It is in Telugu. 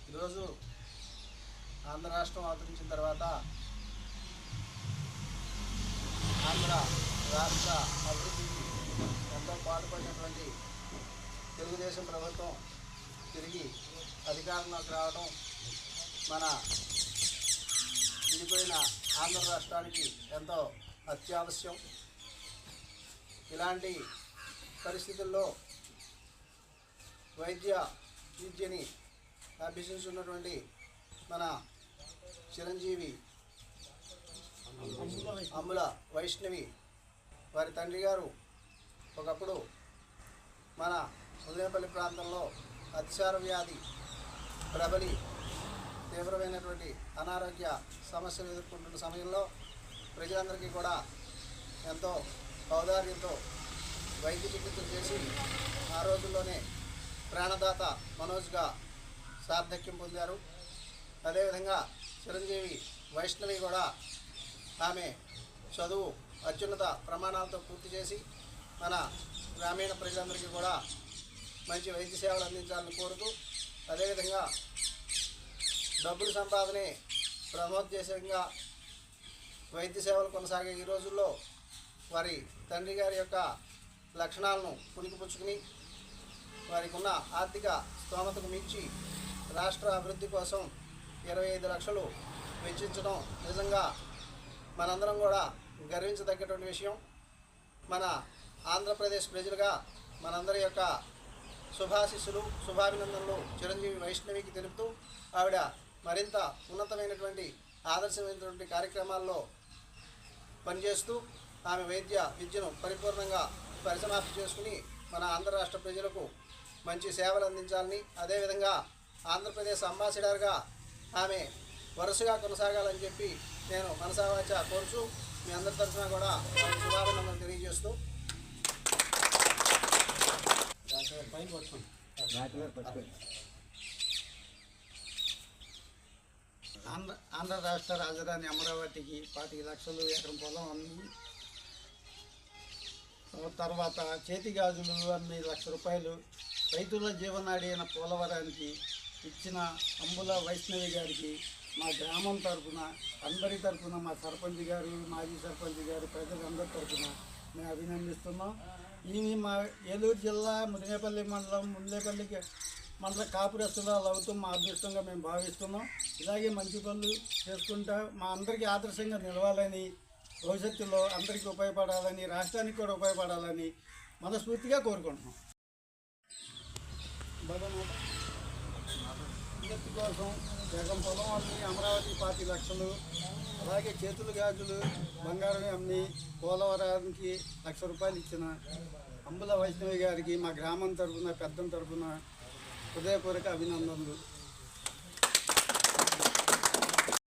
ఈరోజు ఆంధ్ర రాష్ట్రం అవతరించిన తర్వాత ఆంధ్ర రాష్ట్ర అభివృద్ధికి ఎంతో పాటుపడినటువంటి తెలుగుదేశం ప్రభుత్వం తిరిగి అధికారంలోకి రావడం మన విడిపోయిన ఆంధ్ర రాష్ట్రానికి ఎంతో అత్యావశ్యం. ఇలాంటి పరిస్థితుల్లో వైద్య విద్యని అభ్యసించున్నటువంటి మన చిరంజీవి అమ్ముల వైష్ణవి వారి తండ్రి గారు ఒకప్పుడు మన ముదినేపల్లి ప్రాంతంలో అతిసార వ్యాధి ప్రబలి తీవ్రమైనటువంటి అనారోగ్య సమస్యలు ఎదుర్కొంటున్న సమయంలో ప్రజలందరికీ కూడా ఎంతో ఔదార్యంతో వైద్య చికిత్సలు చేసి ఆ రోజుల్లోనే ప్రాణదాత మనోజ్గా సార్థక్యం పొందారు. అదేవిధంగా చిరంజీవి వైష్ణవి కూడా ఆమె చదువు అత్యున్నత ప్రమాణాలతో పూర్తి చేసి మన గ్రామీణ ప్రజలందరికీ కూడా మంచి వైద్య సేవలు అందించాలని కోరుతూ, అదేవిధంగా డబ్బుల సంపాదనే ప్రమోద్దేశంగా వైద్య సేవలు కొనసాగే ఈ రోజుల్లో వారి తండ్రి గారి యొక్క లక్షణాలను పుణికిపుచ్చుకుని వారికి ఉన్న ఆర్థిక స్తోమతకు మించి రాష్ట్ర అభివృద్ధి కోసం 25 లక్షలు వెచ్చించడం నిజంగా మనందరం కూడా గర్వించదగ్గటువంటి విషయం. మన ఆంధ్రప్రదేశ్ ప్రజలుగా మనందరి యొక్క శుభాశిస్సులు శుభాభినందనలు చిరంజీవి వైష్ణవికి తెలుపుతూ ఆవిడ మరింత ఉన్నతమైనటువంటి ఆదర్శమైనటువంటి కార్యక్రమాల్లో పనిచేస్తూ ఆమె వైద్య విద్యను పరిపూర్ణంగా పరిసమాప్తి చేసుకుని మన ఆంధ్ర రాష్ట్ర ప్రజలకు మంచి సేవలు అందించాలని, అదేవిధంగా ఆంధ్రప్రదేశ్ అంబాసిడర్గా ఆమె వరుసగా కొనసాగాలని చెప్పి నేను మనసావాచ కోరుచు మీ అందరి తరఫున కూడా శుభాభినందనలు తెలియజేస్తూ ఆంధ్ర రాష్ట్ర రాజధాని అమరావతికి 25 లక్షలు ఎకరం పొలం అమ్మి, తర్వాత చేతి గాజులు అమ్మి 1 లక్ష రూపాయలు రైతుల జీవనాడి అయిన పోలవరానికి ఇచ్చిన అమ్ముల వైష్ణవి గారికి మా గ్రామం తరఫున అందరి తరఫున మా సర్పంచ్ గారు, మాజీ సర్పంచ్ గారు, ప్రజలందరి తరఫున మేము అభినందిస్తున్నాం. ఈమె మా ఏలూరు జిల్లా ముదినేపల్లి మండలం ముదినేపల్లికి మండల కాపురస్తురాలు అవుతూ మా అదృష్టంగా మేము భావిస్తున్నాం. ఇలాగే మంచి పనులు చేసుకుంటా మా అందరికీ ఆదర్శంగా నిలవాలని, భవిష్యత్తులో అందరికీ ఉపయోగపడాలని, రాష్ట్రానికి కూడా ఉపయోగపడాలని మనస్ఫూర్తిగా కోరుకుంటున్నాం. విద్యుత్ కోసం జగం పొలం అమ్మి అమరావతి 25 లక్షలు, అలాగే చేతులు గాజులు బంగారం అమ్మి పోలవరానికి 1 లక్ష రూపాయలు ఇచ్చిన అమ్ముల వైష్ణవి గారికి మా గ్రామం తరఫున పెద్దం తరఫున హృదయపూర్వక అభినందనలు.